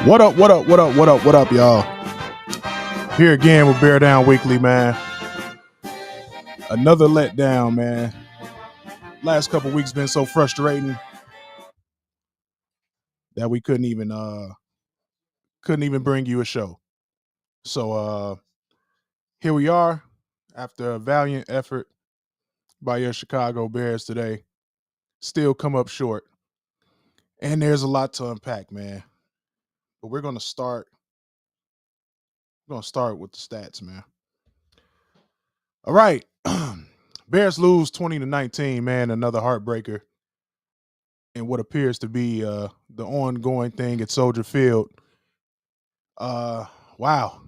What up, what up, what up, what up, what up, y'all? Here again with Bear Down Weekly, man. Another letdown, man. Last couple weeks been so frustrating that we couldn't even bring you a show. So here we are after a valiant effort by your Chicago Bears today. Still come up short. And there's a lot to unpack, man. But we're gonna start with the stats, man. All right. Bears lose 20-19, man. Another heartbreaker in what appears to be the ongoing thing at Soldier Field. Wow.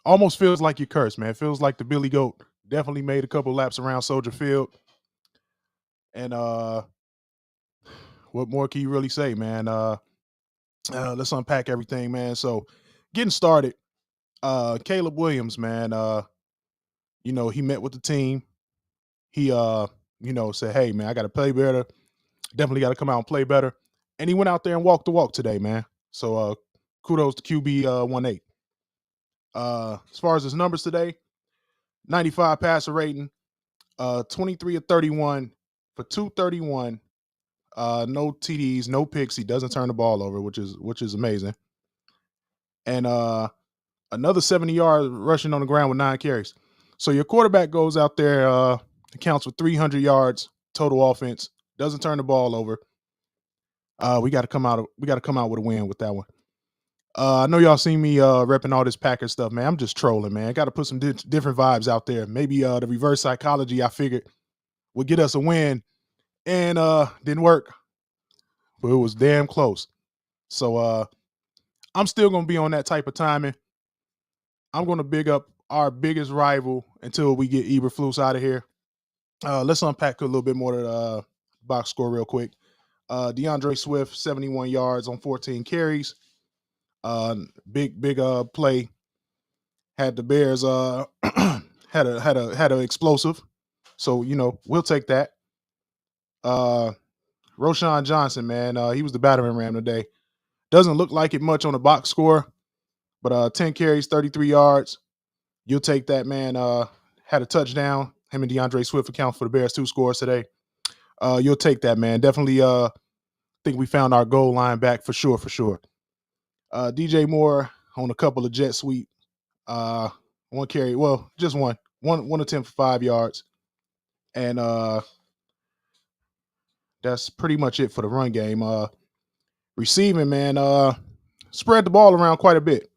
Almost feels like you cursed, man. It feels like the Billy Goat definitely made a couple laps around Soldier Field. And what more can you really say, man? Let's unpack everything, man. So getting started, Caleb Williams, man, he met with the team. He said, hey, man, I gotta play better. Definitely gotta come out and play better. And he went out there and walked the walk today, man. So kudos to QB 1-8. As far as his numbers today, 95 passer rating, 23 of 31 for 231. No TDs, no picks. He doesn't turn the ball over, which is amazing. And another 70 yards rushing on the ground with 9 carries. So your quarterback goes out there, accounts for 300 yards total offense, doesn't turn the ball over. We got to come out with a win with that one. I know y'all seen me repping all this Packers stuff, man. I'm just trolling, man. Got to put some different vibes out there. Maybe the reverse psychology I figured would get us a win, and didn't work, but it was damn close. So I'm still gonna be on that type of timing. I'm gonna big up our biggest rival until we get Eberflus out of here. Let's unpack a little bit more of the box score real quick. DeAndre Swift, 71 yards on 14 carries. Big play. Had the Bears had a explosive. So, we'll take that. Roshan Johnson, man, he was the battering ram today. Doesn't look like it much on the box score, but 10 carries, 33 yards. You'll take that, man. Had a touchdown. Him and DeAndre Swift account for the Bears 2 scores today. You'll take that, man. Definitely think we found our goal line back for sure. DJ Moore on a couple of jet sweep. One carry, well, just one attempt for 5 yards. And that's pretty much it for the run game. Receiving, man, spread the ball around quite a bit.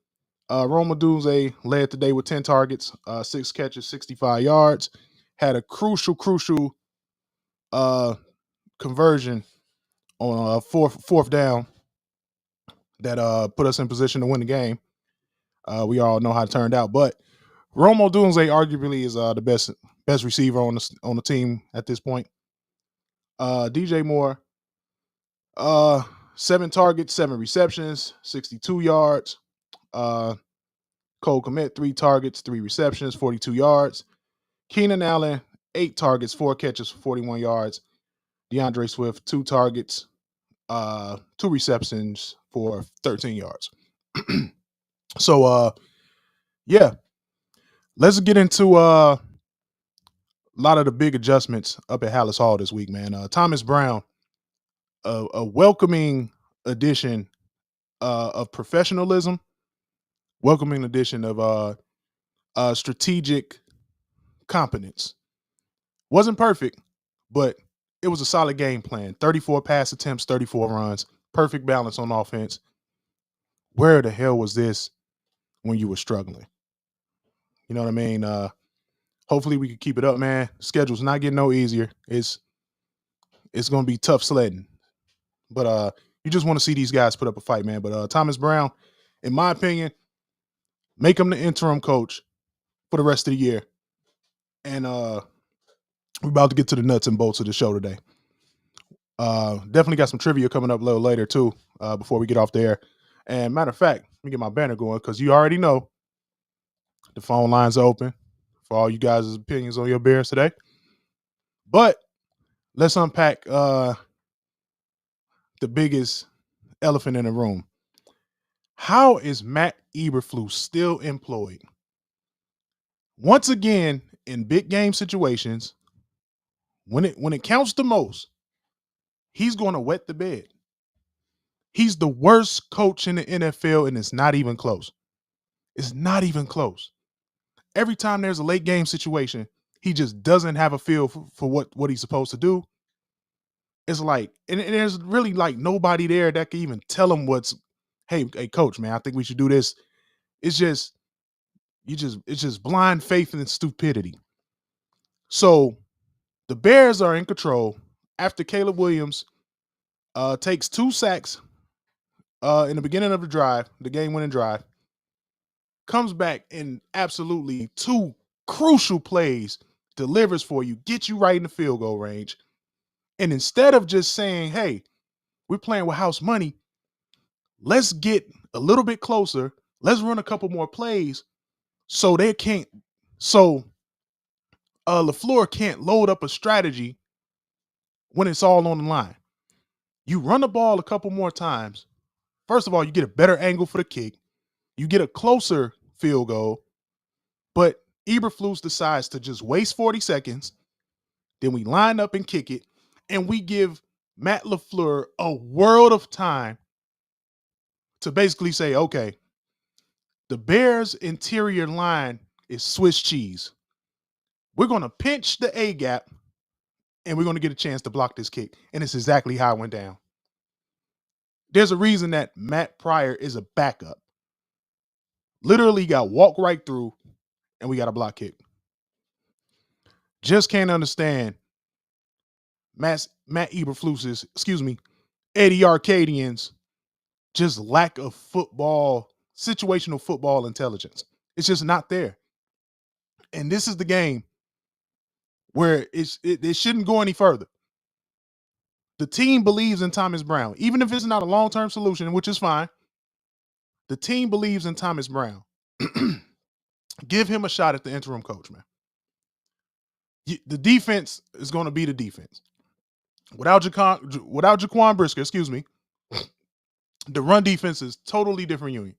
Roma Dunze led today with 10 targets, 6 catches, 65 yards. Had a crucial conversion on fourth down that put us in position to win the game. We all know how it turned out, but Roma Dunze arguably is the best receiver on the team at this point. DJ Moore, 7 targets, 7 receptions, 62 yards. Cole Kmet, 3 targets, 3 receptions, 42 yards. Keenan Allen, 8 targets, 4 catches, 41 yards. DeAndre Swift, 2 targets, 2 receptions for 13 yards. So, yeah, let's get into a lot of the big adjustments up at Hallis Hall this week, man. Thomas Brown, a welcoming addition of professionalism, welcoming addition of strategic competence. Wasn't perfect, but it was a solid game plan. 34 pass attempts, 34 runs, perfect balance on offense. Where the hell was this when you were struggling? You know what I mean? Hopefully we can keep it up, man. Schedule's not getting no easier. It's going to be tough sledding. But you just want to see these guys put up a fight, man. But Thomas Brown, in my opinion, make him the interim coach for the rest of the year. And we're about to get to the nuts and bolts of the show today. Definitely got some trivia coming up a little later too, before we get off there. And matter of fact, let me get my banner going because you already know the phone lines are open for all you guys' opinions on your Bears today. But let's unpack the biggest elephant in the room. How is Matt Eberflus still employed? Once again, in big game situations, when it counts the most, he's going to wet the bed. He's the worst coach in the NFL, and it's not even close. It's not even close. Every time there's a late game situation, he just doesn't have a feel for what he's supposed to do. It's like, and there's really like nobody there that can even tell him hey, coach, man, I think we should do this. It's just, it's just blind faith and stupidity. So the Bears are in control after Caleb Williams takes 2 sacks in the beginning of the drive, the game-winning drive, comes back and absolutely 2 crucial plays, delivers for you, get you right in the field goal range. And instead of just saying, hey, we're playing with house money, let's get a little bit closer, let's run a couple more plays so they can't, so LaFleur can't load up a strategy when it's all on the line. You run the ball a couple more times. First of all, you get a better angle for the kick. You get a closer field goal, but Eberflus decides to just waste 40 seconds. Then we line up and kick it, and we give Matt LaFleur a world of time to basically say, okay, the Bears' interior line is Swiss cheese. We're going to pinch the A gap, and we're going to get a chance to block this kick. And it's exactly how it went down. There's a reason that Matt Pryor is a backup. Literally got walked right through, and we got a block kick. Just can't understand Matt Eberflus's, Eddie Arcadian's just lack of situational football intelligence. It's just not there. And this is the game where it shouldn't go any further. The team believes in Thomas Brown, even if it's not a long-term solution, which is fine. The team believes in Thomas Brown. Give him a shot at the interim coach, man. The defense is going to be the defense. Without Jaquan Brisker, the run defense is totally different unit.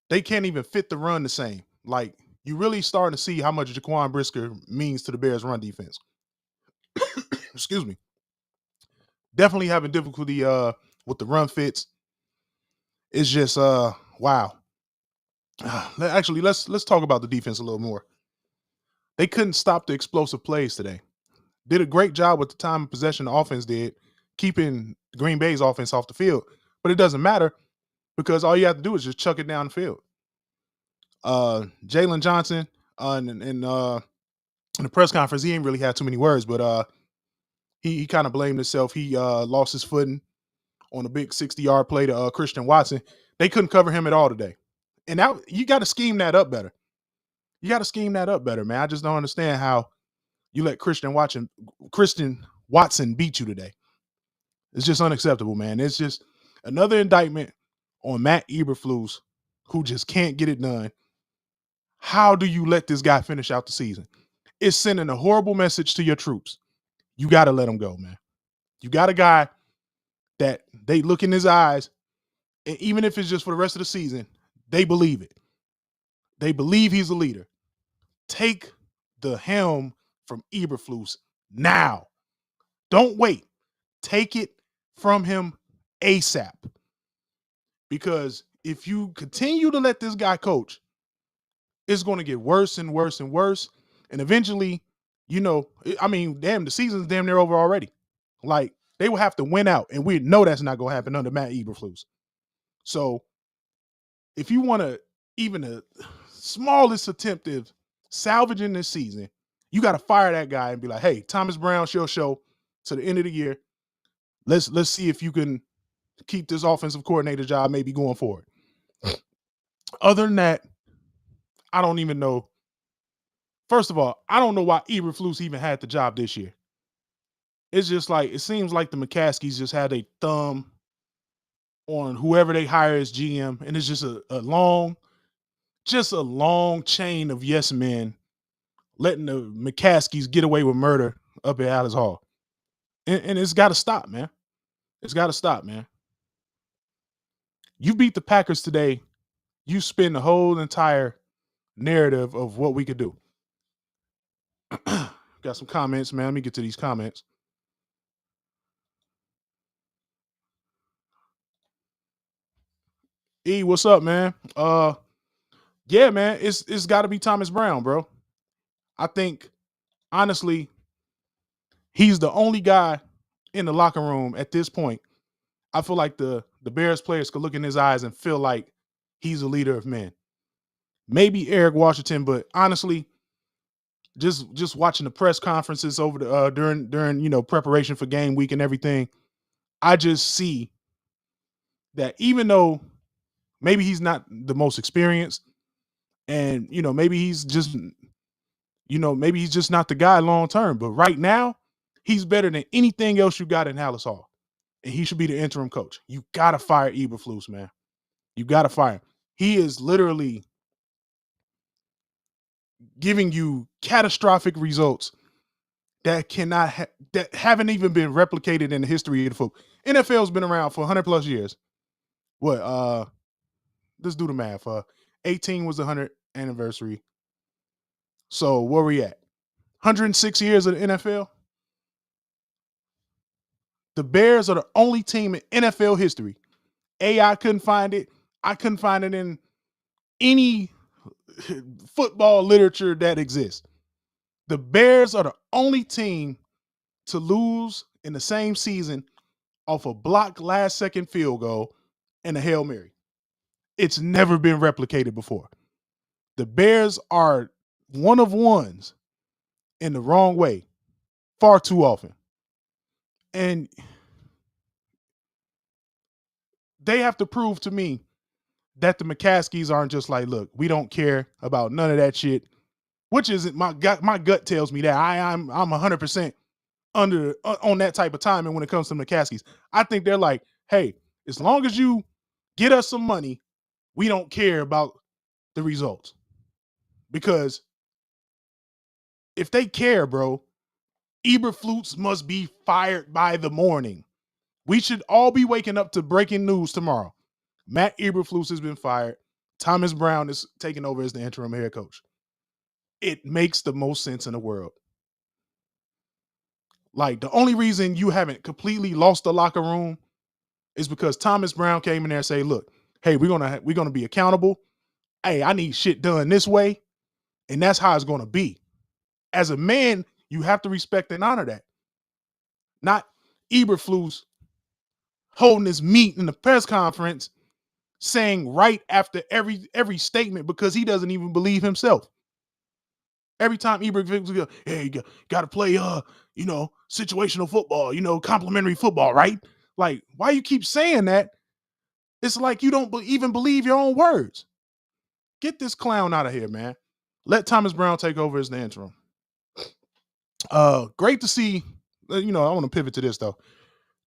They can't even fit the run the same. Like, you really starting to see how much Jaquan Brisker means to the Bears' run defense. Excuse me. Definitely having difficulty with the run fits. It's just wow. Actually, let's talk about the defense a little more. They couldn't stop the explosive plays today. Did a great job with the time of possession the offense did, keeping Green Bay's offense off the field. But it doesn't matter because all you have to do is just chuck it down the field. Jalen Johnson in the press conference, he ain't really had too many words, but he kind of blamed himself. He lost his footing on a big 60-yard play to Christian Watson. They couldn't cover him at all today. And that, you got to scheme that up better. You got to scheme that up better, man. I just don't understand how you let Christian Watson beat you today. It's just unacceptable, man. It's just another indictment on Matt Eberflus, who just can't get it done. How do you let this guy finish out the season? It's sending a horrible message to your troops. You got to let him go, man. You got a guy that they look in his eyes, and even if it's just for the rest of the season, they believe it. They believe he's a leader. Take the helm from Eberflus now. Don't wait. Take it from him ASAP. Because if you continue to let this guy coach, it's going to get worse and worse and worse. And eventually, the season's damn near over already. Like, they will have to win out. And we know that's not going to happen under Matt Eberflus. So if you want to even a smallest attempt of salvaging this season, you got to fire that guy and be like, hey, Thomas Brown, show to the end of the year. Let's see if you can keep this offensive coordinator job maybe going forward. Other than that, I don't even know. First of all, I don't know why Eberflus even had the job this year. It's just like, it seems like the McCaskies just had a thumb on whoever they hire as GM, and it's just a long chain of yes men letting the McCaskies get away with murder up at Alice Hall. And it's got to stop, man. It's got to stop, man. You beat the Packers today. You spin the whole entire narrative of what we could do. Got some comments, man. Let me get to these comments. E, what's up, man? Yeah, man, it's got to be Thomas Brown, bro. I think honestly, he's the only guy in the locker room at this point. I feel like the Bears players could look in his eyes and feel like he's a leader of men. Maybe Eric Washington, but honestly, just watching the press conferences over the during preparation for game week and everything, I just see that even though maybe he's not the most experienced, and maybe he's just maybe he's just not the guy long term, but right now he's better than anything else you got in Hallis Hall, and he should be the interim coach. You gotta fire Eberflus, man. You gotta fire him. He is literally giving you catastrophic results that that haven't even been replicated in the history of the football. NFL's been around for 100 plus years. What? Let's do the math. 18 was the 100th anniversary. So where we at? 106 years of the NFL. The Bears are the only team in NFL history. AI couldn't find it. I couldn't find it in any football literature that exists. The Bears are the only team to lose in the same season off a blocked last second field goal and a Hail Mary. It's never been replicated before. The Bears are one of ones in the wrong way far too often. And they have to prove to me that the McCaskies aren't just like, look, we don't care about none of that shit, which isn't my gut. My gut tells me that I'm 100% under on that type of timing when it comes to McCaskies. I think they're like, hey, as long as you get us some money, we don't care about the results. Because if they care, bro, Eberflus must be fired by the morning. We should all be waking up to breaking news tomorrow. Matt Eberflus has been fired. Thomas Brown is taking over as the interim head coach. It makes the most sense in the world. Like, the only reason you haven't completely lost the locker room is because Thomas Brown came in there and say, look, hey, we're gonna be accountable. Hey, I need shit done this way. And that's how it's gonna be. As a man, you have to respect and honor that. Not Eberflus holding his meat in the press conference saying right after every statement because he doesn't even believe himself. Every time Eberflus goes, hey, you got to play situational football, complimentary football, right? Like, why you keep saying that? It's like you don't even believe your own words. Get this clown out of here, man. Let Thomas Brown take over as the interim. Great to see, I want to pivot to this though.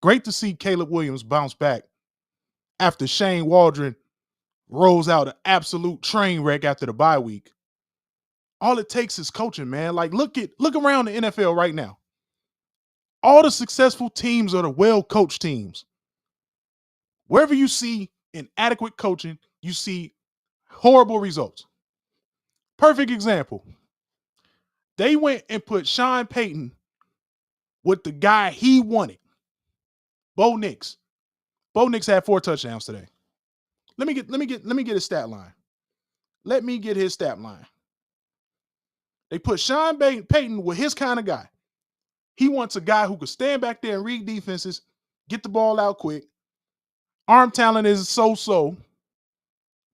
Great to see Caleb Williams bounce back after Shane Waldron rolls out an absolute train wreck after the bye week. All it takes is coaching, man. Like, look around the NFL right now. All the successful teams are the well-coached teams. Wherever you see inadequate coaching, you see horrible results. Perfect example. They went and put Sean Payton with the guy he wanted, Bo Nix. Bo Nix had 4 touchdowns today. Let me get his stat line. Let me get his stat line. They put Sean Payton with his kind of guy. He wants a guy who could stand back there and read defenses, get the ball out quick. Arm talent is so-so.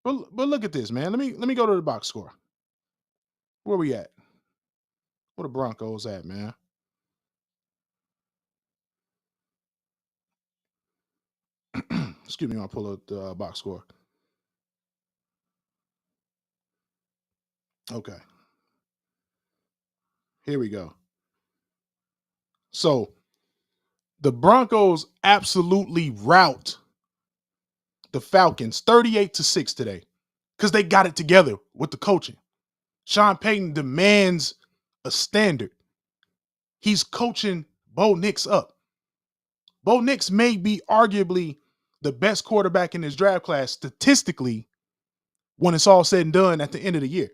But look at this, man. Let me go to the box score. Where we at? Where the Broncos at, man? Excuse me, I'll pull up the box score. Okay. Here we go. So the Broncos absolutely rout the Falcons 38-6 today because they got it together with the coaching. Sean Payton demands a standard. He's coaching Bo Nix up. Bo Nix may be arguably the best quarterback in his draft class statistically when it's all said and done at the end of the year.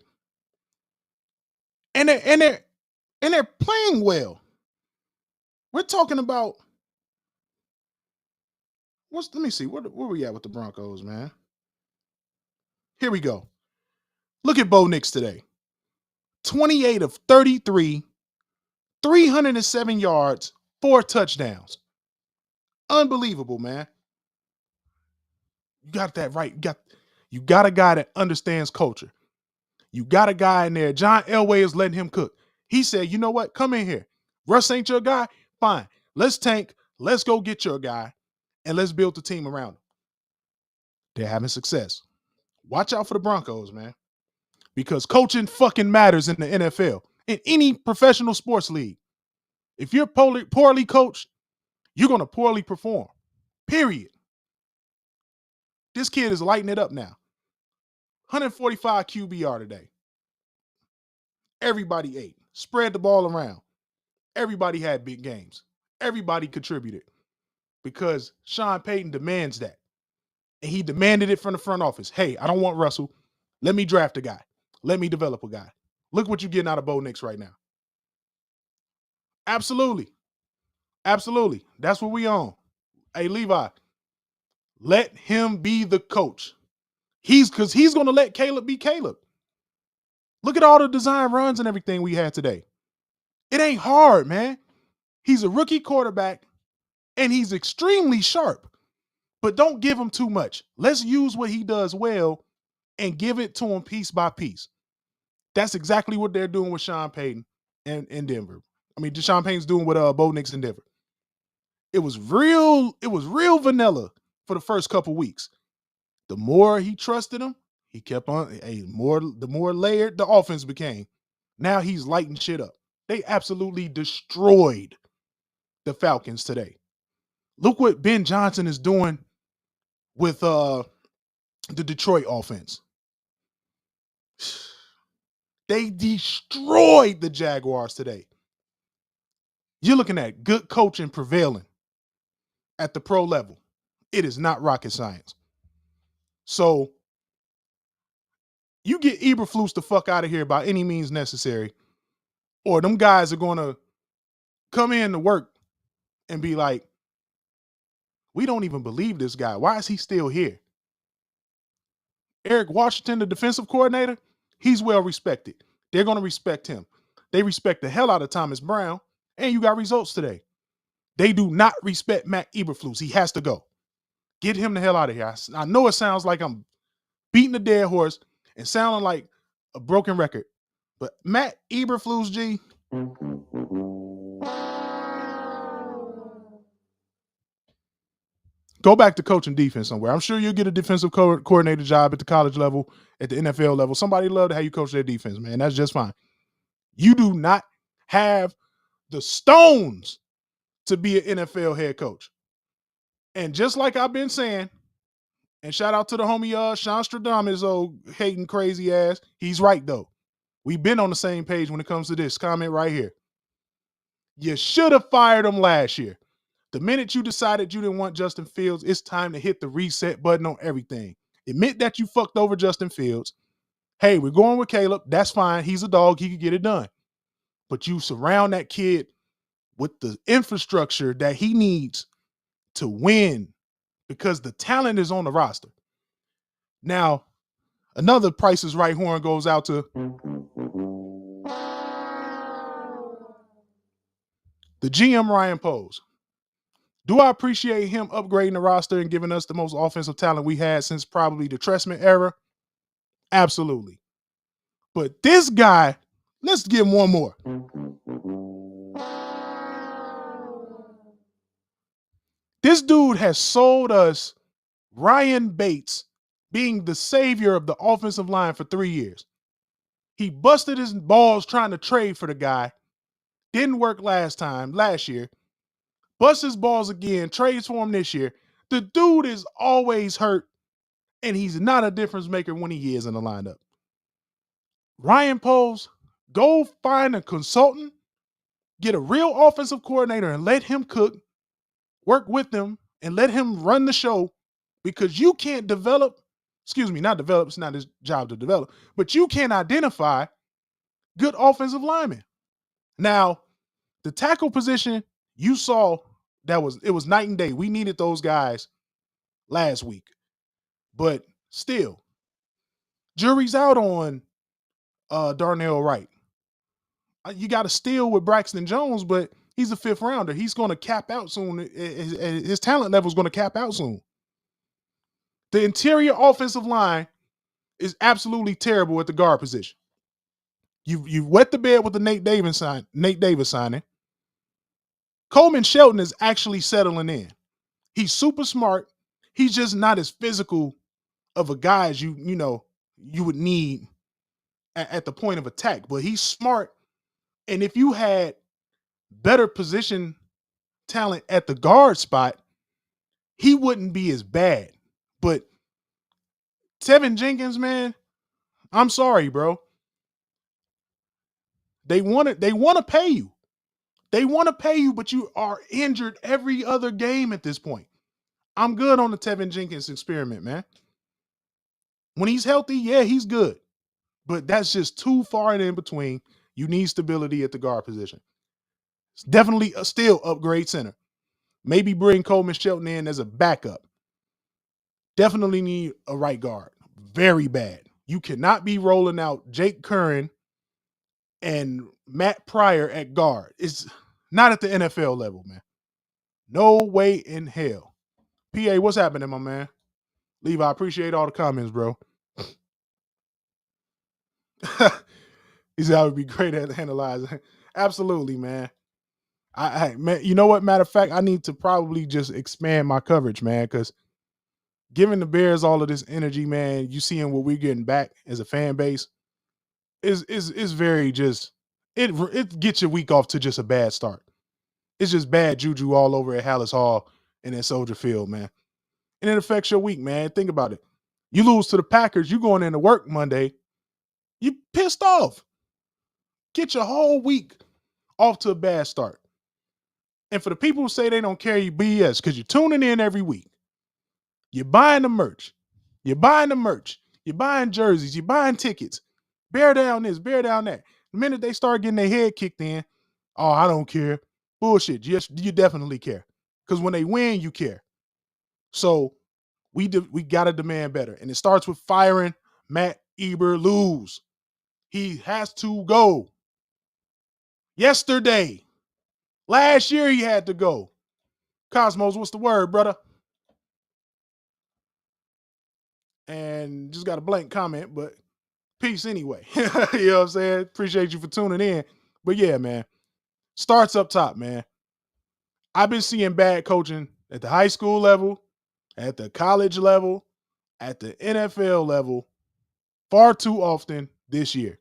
And they're playing well. We're talking about let me see, where we at with the Broncos, man? Here we go. Look at Bo Nix today. 28 of 33, 307 yards, 4 touchdowns. Unbelievable, man. You got that right. You got a guy that understands culture. You got a guy in there. John Elway is letting him cook. He said, you know what? Come in here. Russ ain't your guy? Fine. Let's tank. Let's go get your guy. And let's build the team around him. They're having success. Watch out for the Broncos, man. Because coaching fucking matters in the NFL. In any professional sports league. If you're poorly coached, you're going to poorly perform. Period. This kid is lighting it up now. 145 QBR today. Everybody ate. Spread the ball around. Everybody had big games. Everybody contributed because Sean Payton demands that. And he demanded it from the front office. Hey, I don't want Russell. Let me draft a guy. Let me develop a guy. Look what you're getting out of Bo Nix right now. Absolutely. Absolutely. That's what we on. Hey, Levi, let him be the coach. Because he's going to let Caleb be Caleb. Look at all the design runs and everything we had today. It ain't hard, man. He's a rookie quarterback, and he's extremely sharp. But don't give him too much. Let's use what he does well and give it to him piece by piece. That's exactly what they're doing with Sean Payton in Denver. I mean, Sean Payton's doing with Bo Nix in Denver. It was real vanilla for the first couple weeks. The more he trusted him, he kept on. The more layered the offense became. Now he's lighting shit up. They absolutely destroyed the Falcons today. Look what Ben Johnson is doing with the Detroit offense. They destroyed the Jaguars today. You're looking at good coaching prevailing at the pro level. It is not rocket science. So you get Eberflus the fuck out of here by any means necessary, or them guys are going to come in to work and be like, we don't even believe this guy. Why is he still here? Eric Washington, the defensive coordinator, he's well respected. They're going to respect him. They respect the hell out of Thomas Brown, and you got results today. They do not respect Matt Eberflus. He has to go. Get him the hell out of here. I know it sounds like I'm beating a dead horse and sounding like a broken record, but Matt Eberflus, G, go back to coaching defense somewhere. I'm sure you'll get a defensive coordinator job at the college level, at the NFL level. Somebody love to have you coach their defense, man. That's just fine. You do not have the stones to be an NFL head coach. And just like I've been saying, and shout out to the homie Sean Stradamus, old hating crazy ass. He's right, though. We've been on the same page when it comes to this comment right here. You should have fired him last year. The minute you decided you didn't want Justin Fields, it's time to hit the reset button on everything. Admit that you fucked over Justin Fields. Hey, we're going with Caleb. That's fine. He's a dog. He could get it done. But you surround that kid with the infrastructure that he needs to win because the talent is on the roster. Now, another Price is Right horn goes out to the GM Ryan Poles. Do I appreciate him upgrading the roster and giving us the most offensive talent we had since probably the Trestman era? Absolutely. But this guy, let's give him one more. This dude has sold us Ryan Bates being the savior of the offensive line for 3 years. He busted his balls trying to trade for the guy. Didn't work last year. Bust his balls again, trades for him this year. The dude is always hurt, and he's not a difference maker when he is in the lineup. Ryan Poles, go find a consultant, get a real offensive coordinator, and let him cook, work with them, and let him run the show because you can't develop, excuse me, not develop, it's not his job to develop, but you can't identify good offensive linemen. Now, the tackle position, you saw it was night and day. We needed those guys last week. But still, jury's out on Darnell Wright. You got to steal with Braxton Jones, but he's a fifth rounder. He's going to cap out soon. His talent level is going to cap out soon. The interior offensive line is absolutely terrible at the guard position. You've wet the bed with the Nate Davis signing. Coleman Shelton is actually settling in. He's super smart. He's just not as physical of a guy as you would need at the point of attack. But he's smart. And if you had better position talent at the guard spot, he wouldn't be as bad. But Tevin Jenkins, man, I'm sorry, bro. They want to pay you. They want to pay you, but you are injured every other game at this point. I'm good on the Tevin Jenkins experiment, man. When he's healthy, yeah, he's good. But that's just too far and in between. You need stability at the guard position. It's definitely a still upgrade center. Maybe bring Coleman Shelton in as a backup. Definitely need a right guard. Very bad. You cannot be rolling out Jake Curran and Matt Pryor at guard. It's not at the NFL level, man. No way in hell. PA, what's happening, my man? Levi, I appreciate all the comments, bro. He said I would be great at analyzing. Absolutely, man. Man, you know what? Matter of fact, I need to probably just expand my coverage, man, because giving the Bears all of this energy, man, you seeing what we're getting back as a fan base is very just it gets your week off to just a bad start. It's just bad juju all over at Hallis Hall and at Soldier Field, man. And it affects your week, man. Think about it. You lose to the Packers, you going into work Monday, you pissed off. Get your whole week off to a bad start. And for the people who say they don't carry BS, because you're tuning in every week, you're buying the merch, you're buying jerseys, you're buying tickets, bear down this, bear down that. The minute they start getting their head kicked in, oh, I don't care. Bullshit. Yes, you definitely care. Because when they win, you care. So we got to demand better. And it starts with firing Matt Eberflus. He has to go. Yesterday. Last year he had to go. Cosmos, what's the word, brother? And just got a blank comment, but peace anyway. You know what I'm saying? Appreciate you for tuning in. But yeah, man. Starts up top, man. I've been seeing bad coaching at the high school level, at the college level, at the NFL level far too often this year.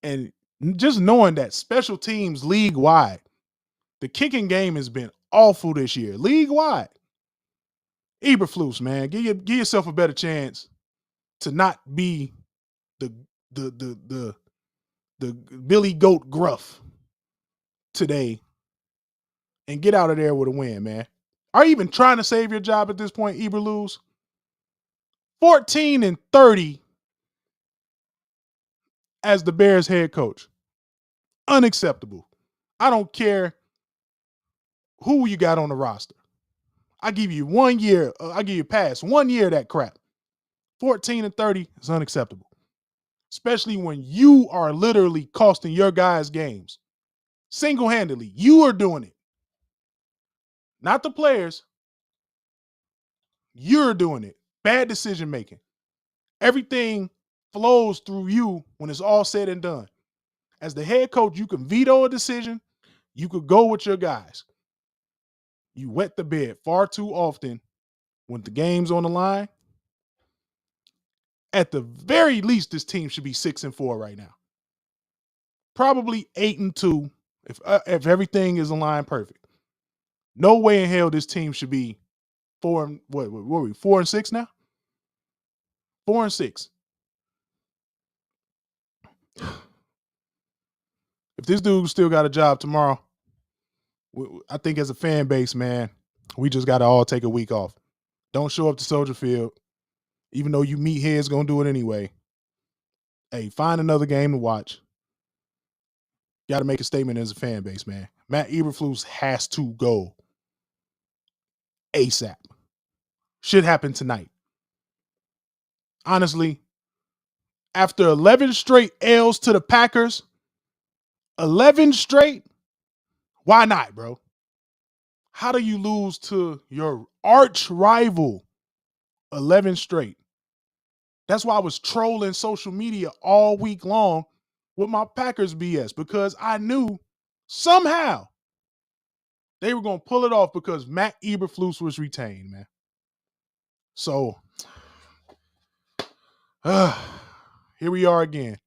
And just knowing that special teams league wide, the kicking game has been awful this year, league wide. Eberflus, man, give yourself a better chance to not be the Billy Goat Gruff today and get out of there with a win, man. Are you even trying to save your job at this point, Eberflus? 14-30 as the Bears head coach. Unacceptable. I don't care who you got on the roster. I give you 1 year. I give you a pass. 1 year of that crap. 14-30 is unacceptable. Especially when you are literally costing your guys games. Single-handedly. You are doing it. Not the players. You're doing it. Bad decision making. Everything flows through you when it's all said and done. As the head coach, you can veto a decision. You could go with your guys. You wet the bed far too often when the game's on the line. At the very least, this team should be 6-4 right now. Probably 8-2 if everything is aligned perfect. No way in hell this team should be 4 what were we 4-6 now? 4-6. If this dude still got a job tomorrow, I think as a fan base, man, we just got to all take a week off. Don't show up to Soldier Field, even though you meatheads gonna do it anyway. Hey, find another game to watch. Got to make a statement as a fan base, man. Matt Eberflus has to go ASAP. Should happen tonight. Honestly, after 11 straight L's to the Packers, 11 straight, why not, bro? How do you lose to your arch rival 11 straight? That's why I was trolling social media all week long with my Packers BS, because I knew somehow they were going to pull it off because Matt Eberflus was retained, man. So, here we are again.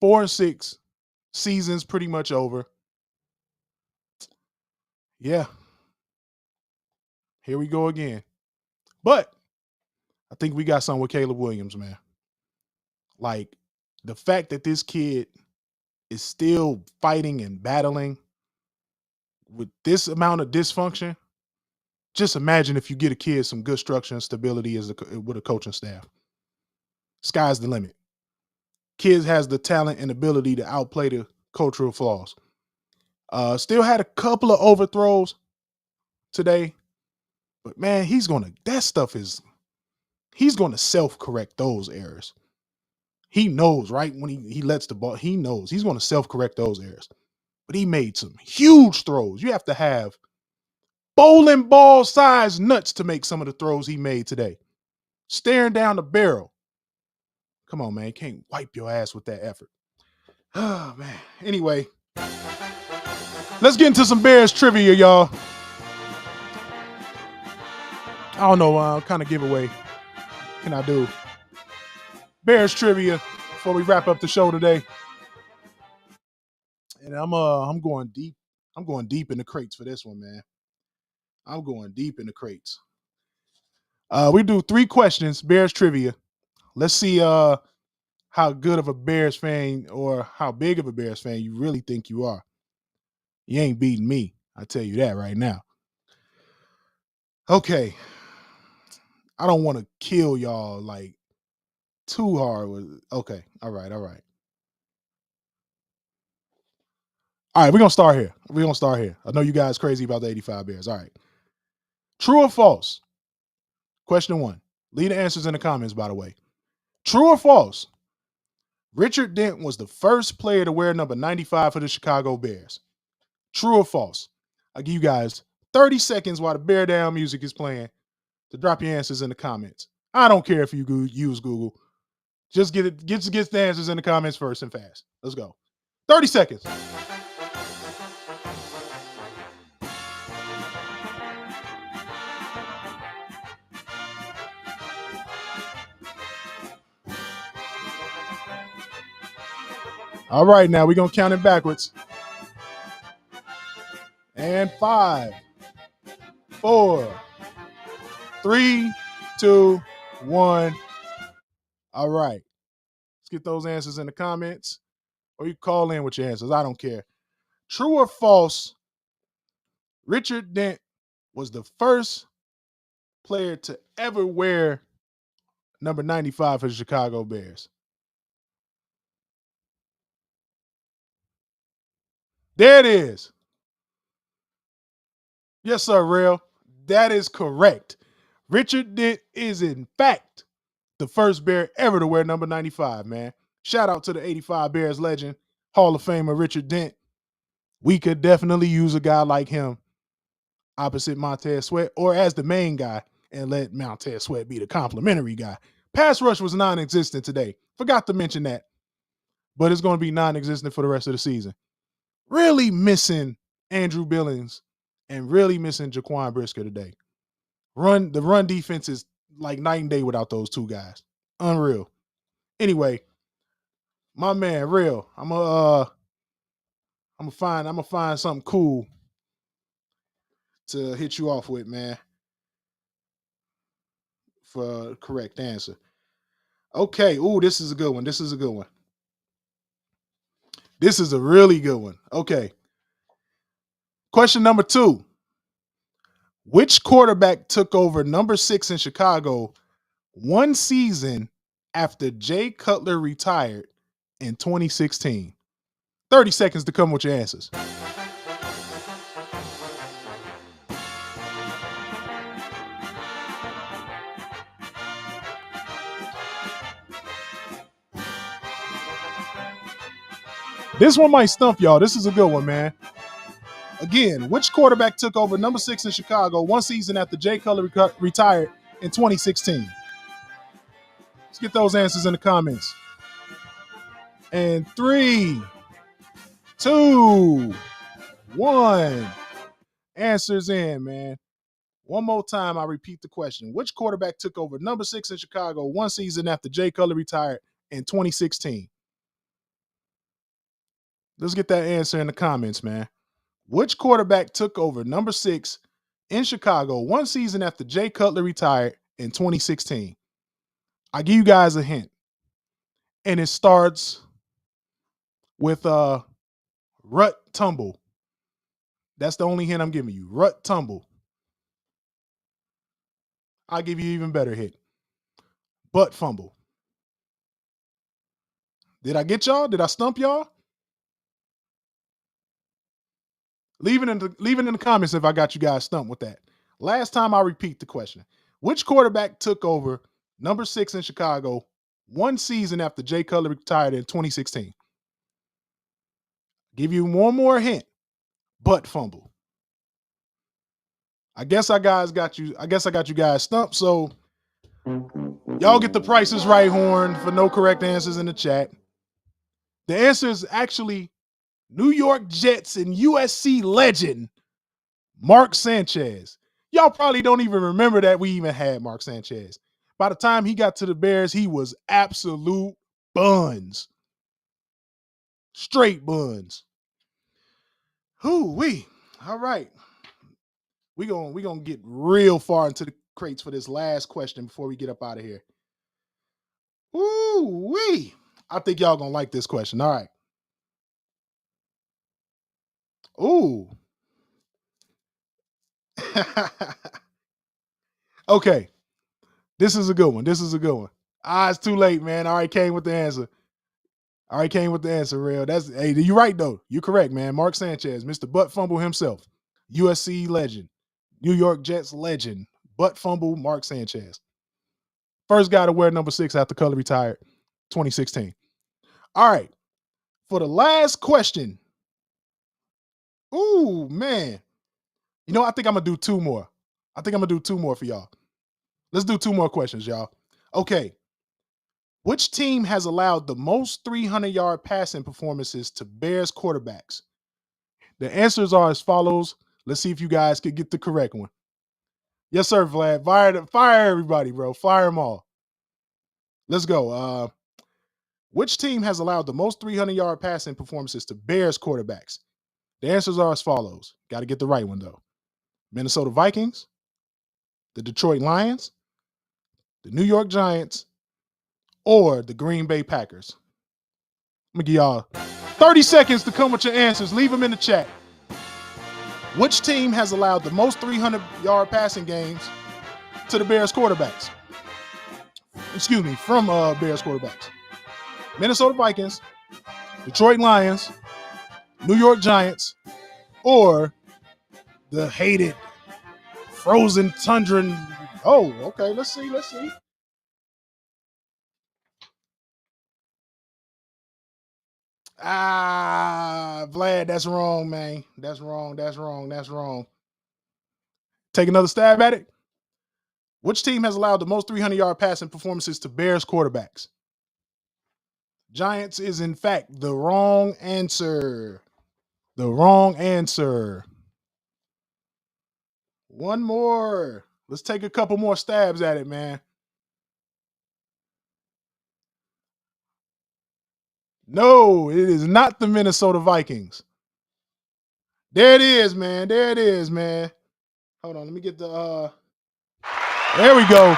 4-6, season's pretty much over. Yeah. Here we go again. But I think we got something with Caleb Williams, man. Like, the fact that this kid is still fighting and battling with this amount of dysfunction, just imagine if you get a kid some good structure and stability with a coaching staff. Sky's the limit. Kid has the talent and ability to outplay the cultural flaws. Still had a couple of overthrows today, but man, he's gonna self-correct those errors. He knows, right? When he lets the ball, he knows he's gonna self-correct those errors. But he made some huge throws. You have to have bowling ball size nuts to make some of the throws he made today. Staring down the barrel. Come on, man. You can't wipe your ass with that effort. Oh, man. Anyway, let's get into some Bears trivia, y'all. I don't know, kind of giveaway can I do? Bears trivia before we wrap up the show today. And I'm going deep. I'm going deep in the crates for this one, man. I'm going deep in the crates. We do 3 questions, Bears trivia. Let's see how good of a Bears fan or how big of a Bears fan you really think you are. You ain't beating me. I tell you that right now. Okay. I don't want to kill y'all like too hard. Okay. All right. All right, we're going to start here. I know you guys crazy about the 85 Bears. All right. True or false? Question 1. Leave the answers in the comments, by the way. True or false? Richard Dent was the first player to wear number 95 for the Chicago Bears. True or false? I'll give you guys 30 seconds while the Bear Down music is playing to drop your answers in the comments. I don't care if you use Google. Just get the answers in the comments first and fast. Let's go. 30 seconds. All right, now we're going to count it backwards. And 5, 4, 3, 2, 1. All right. Let's get those answers in the comments. Or you call in with your answers. I don't care. True or false? Richard Dent was the first player to ever wear number 95 for the Chicago Bears. There it is. Yes, sir, Real. That is correct. Richard Dent is, in fact, the first Bear ever to wear number 95, man. Shout out to the 85 Bears legend, Hall of Famer Richard Dent. We could definitely use a guy like him opposite Montez Sweat or as the main guy and let Montez Sweat be the complimentary guy. Pass rush was non-existent today. Forgot to mention that. But it's going to be non-existent for the rest of the season. Really missing Andrew Billings and really missing Jaquan Brisker today. The run defense is like night and day without those two guys. Unreal. Anyway, my man, Real, I'm gonna find something cool to hit you off with, man, for correct answer. Okay. Ooh, this is a good one. This is a really good one. Okay. Question number 2. Which quarterback took over number 6 in Chicago one season after Jay Cutler retired in 2016? 30 seconds to come with your answers. This one might stump y'all. This is a good one, man. Again, which quarterback took over number 6 in Chicago one season after Jay Cutler retired in 2016? Let's get those answers in the comments. And 3, 2, 1. Answers in, man. One more time, I repeat the question. Which quarterback took over number 6 in Chicago one season after Jay Cutler retired in 2016? Let's get that answer in the comments, man. Which quarterback took over number 6 in Chicago one season after Jay Cutler retired in 2016? I give you guys a hint. And it starts with Rut Tumble. That's the only hint I'm giving you. Rut Tumble. I'll give you an even better hint. Butt Fumble. Did I get y'all? Did I stump y'all? Leave it in the comments if I got you guys stumped with that. Last time I repeat the question. Which quarterback took over number 6 in Chicago one season after Jay Cutler retired in 2016? Give you one more hint. Butt fumble. I guess I got you guys stumped. So y'all get the Prices Right horn for no correct answers in the chat. The answer is actually New York Jets and USC legend Mark Sanchez. Y'all probably don't even remember that we even had Mark Sanchez. By the time he got to the Bears, he was absolute buns. Straight buns. Hoo-wee. All right. We gonna get real far into the crates for this last question before we get up out of here. Ooh-wee. I think y'all gonna like this question. All right. Ooh. Okay. This is a good one. It's too late, man. I already came with the answer. Real. Hey, you're right though. You're correct, man. Mark Sanchez, Mr. Butt Fumble himself. USC legend. New York Jets legend. Butt Fumble Mark Sanchez. First guy to wear number 6 after Cutler retired, 2016. All right. For the last question. Ooh, man. You know, I think I'm gonna do 2 more. For y'all. Let's do 2 more questions, y'all. Okay. Which team has allowed the most 300-yard passing performances to Bears quarterbacks? The answers are as follows. Let's see if you guys could get the correct one. Yes, sir, Vlad. Fire everybody, bro. Fire them all. Let's go. Which team has allowed the most 300-yard passing performances to Bears quarterbacks? The answers are as follows. Got to get the right one, though. Minnesota Vikings, the Detroit Lions, the New York Giants, or the Green Bay Packers. I'm going to give y'all 30 seconds to come with your answers. Leave them in the chat. Which team has allowed the most 300-yard passing games to the Bears quarterbacks? Excuse me, from Bears quarterbacks. Minnesota Vikings, Detroit Lions, New York Giants, or the hated frozen tundra. Oh, okay. Let's see. Vlad, that's wrong, man. That's wrong. Take another stab at it. Which team has allowed the most 300-yard passing performances to Bears quarterbacks? Giants is, in fact, the wrong answer. One more. Let's take a couple more stabs at it, man. No, it is not the Minnesota Vikings. There it is, man. Hold on, let me get the there we go.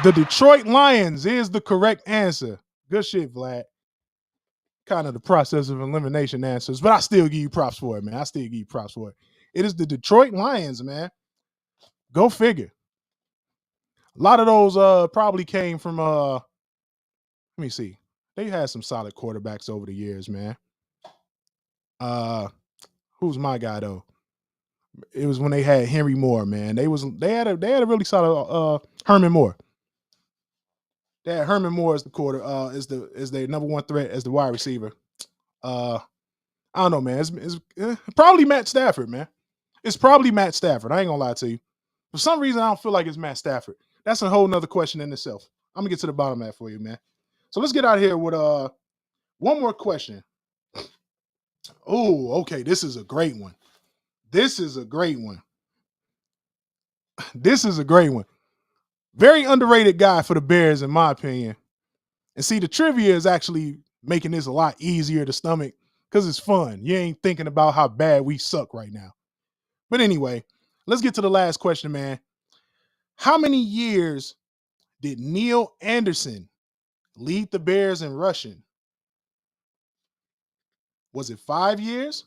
The Detroit Lions is the correct answer. Good shit, Vlad. kind of the process of elimination answers, but I still give you props for it, man. I still give you props for it. It is the Detroit Lions, man. Go figure. A lot of those probably came from let me see. They had some solid quarterbacks over the years, man. Uh who's my guy though? It was when they had Henry Moore, man. They had a really solid Herman Moore. They had Herman Moore as the quarter is their number one threat as the wide receiver. Uh I don't know, man. It's probably Matt Stafford, man. It's probably Matt Stafford. I ain't gonna lie to you. For some reason, I don't feel like it's Matt Stafford. That's a whole nother question in itself. I'm gonna get to the bottom of that for you, man. So let's get out of here with one more question. Oh, okay. This is a great one. This is a great one. This is a great one. Very underrated guy for the Bears, in my opinion. And see, the trivia is actually making this a lot easier to stomach because it's fun. You ain't thinking about how bad we suck right now. But anyway, let's get to the last question, man. How many years did Neil Anderson lead the Bears in rushing? Was it 5 years,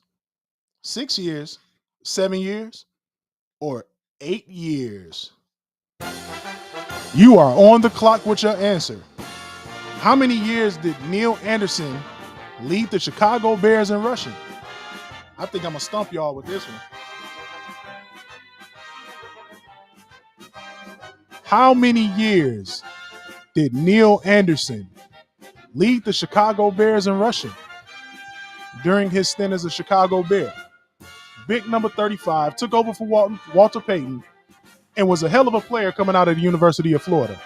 6 years, 7 years, or 8 years? You are on the clock with your answer. How many years did Neil Anderson lead the Chicago Bears in rushing? I think I'm going to stump y'all with this one. How many years did Neil Anderson lead the Chicago Bears in rushing during his stint as a Chicago Bear? Big number 35, took over for Walter Payton, and was a hell of a player coming out of the University of Florida.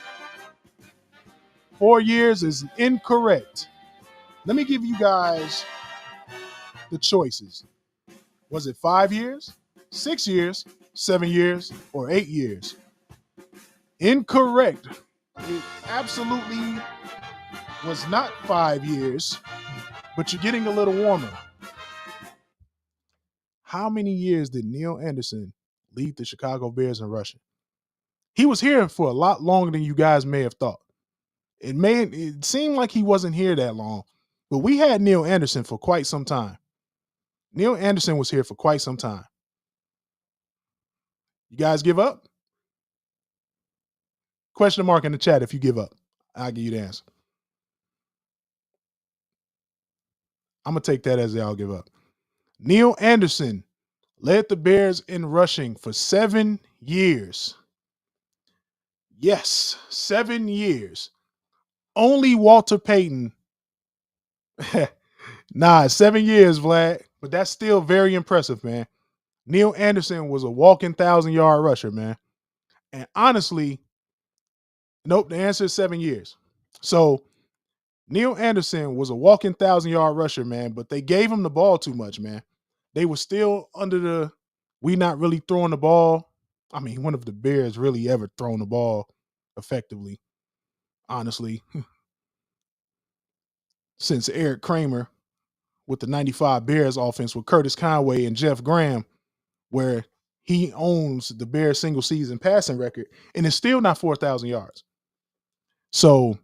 4 years is incorrect. Let me give you guys the choices. Was it 5 years, 6 years, 7 years, or 8 years? Incorrect. It absolutely was not 5 years, but you're getting a little warmer. How many years did Neil Anderson lead the Chicago Bears in rushing? He was here for a lot longer than you guys may have thought. It seemed like he wasn't here that long, but we had Neil Anderson for quite some time. Neil Anderson was here for quite some time. You guys give up? Question mark in the chat if you give up. I'll give you the answer. I'm going to take that as y'all give up. Neil Anderson led the Bears in rushing for 7 years. Yes, 7 years. Only Walter Payton. 7 years, Vlad. But that's still very impressive, man. Neil Anderson was a walking 1,000-yard rusher, man. And honestly, nope, the answer is 7 years. So Neil Anderson was a walking 1,000-yard rusher, man, but they gave him the ball too much, man. They were still under the we not really throwing the ball. I mean, one of the Bears really ever thrown the ball effectively, honestly. Since Eric Kramer with the 95 Bears offense with Curtis Conway and Jeff Graham, where he owns the Bears single season passing record, and it's still not 4,000 yards. So,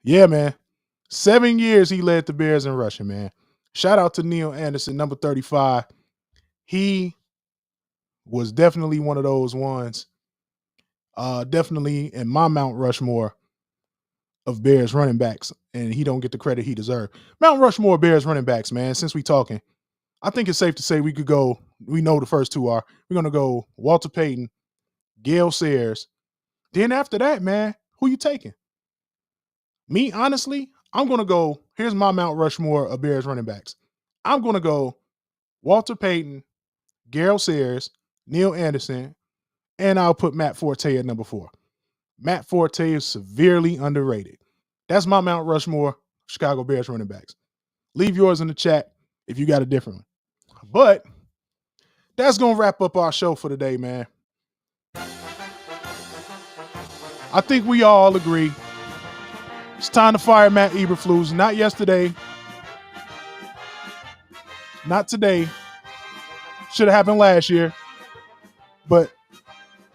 yeah, man. 7 years he led the Bears in rushing, man. Shout out to Neil Anderson, number 35. He was definitely one of those ones, definitely in my Mount Rushmore of Bears running backs, and he don't get the credit he deserved. Mount Rushmore Bears running backs, man, since we talking, I think it's safe to say we know the first two are. We're going to go Walter Payton, Gale Sayers. Then after that, man, who you taking? Me, honestly, I'm going to go, here's my Mount Rushmore of Bears running backs. I'm going to go Walter Payton, Gale Sayers, Neil Anderson, and I'll put Matt Forte at number 4. Matt Forte is severely underrated. That's my Mount Rushmore Chicago Bears running backs. Leave yours in the chat if you got a different one. But that's going to wrap up our show for today, man. I think we all agree it's time to fire Matt Eberflus. Not yesterday. Not today. Should have happened last year. But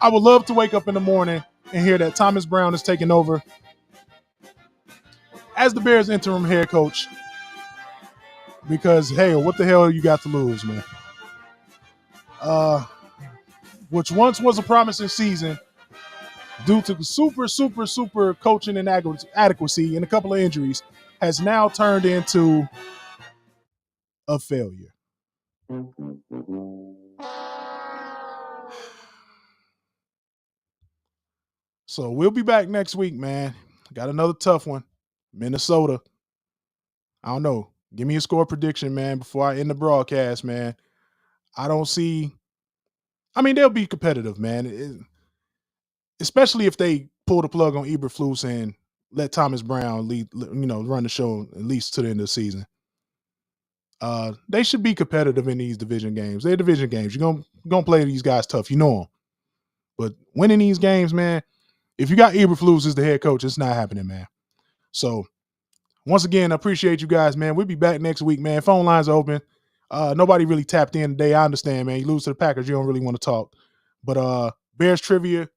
I would love to wake up in the morning and hear that Thomas Brown is taking over as the Bears' interim head coach because hey, what the hell you got to lose, man? Uh, which once was a promising season, due to the super coaching inadequacy and a couple of injuries, has now turned into a failure. So we'll be back next week, man. Got another tough one. Minnesota. I don't know. Give me a score prediction, man, before I end the broadcast, man. I don't see. I mean, they'll be competitive, man. Especially if they pull the plug on Eberflus and let Thomas Brown lead, run the show at least to the end of the season. They should be competitive in these division games. They're division games. You're gonna play these guys tough. You know them. But winning these games, man, if you got Eberflus as the head coach, it's not happening, man. So once again, I appreciate you guys, man. We'll be back next week, man. Phone lines are open. Nobody really tapped in today. I understand, man. You lose to the Packers, you don't really want to talk. But Bears trivia,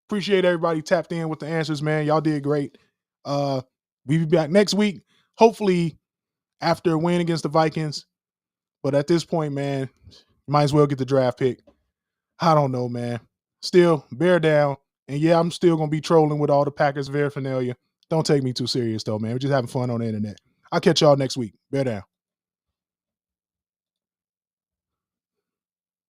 appreciate everybody tapped in with the answers, man. Y'all did great. We'll be back next week, hopefully after a win against the Vikings. But at this point, man, might as well get the draft pick. I don't know, man. Still, bear down. And yeah, I'm still going to be trolling with all the Packers paraphernalia. Don't take me too serious, though, man. We're just having fun on the internet. I'll catch y'all next week. Bear down.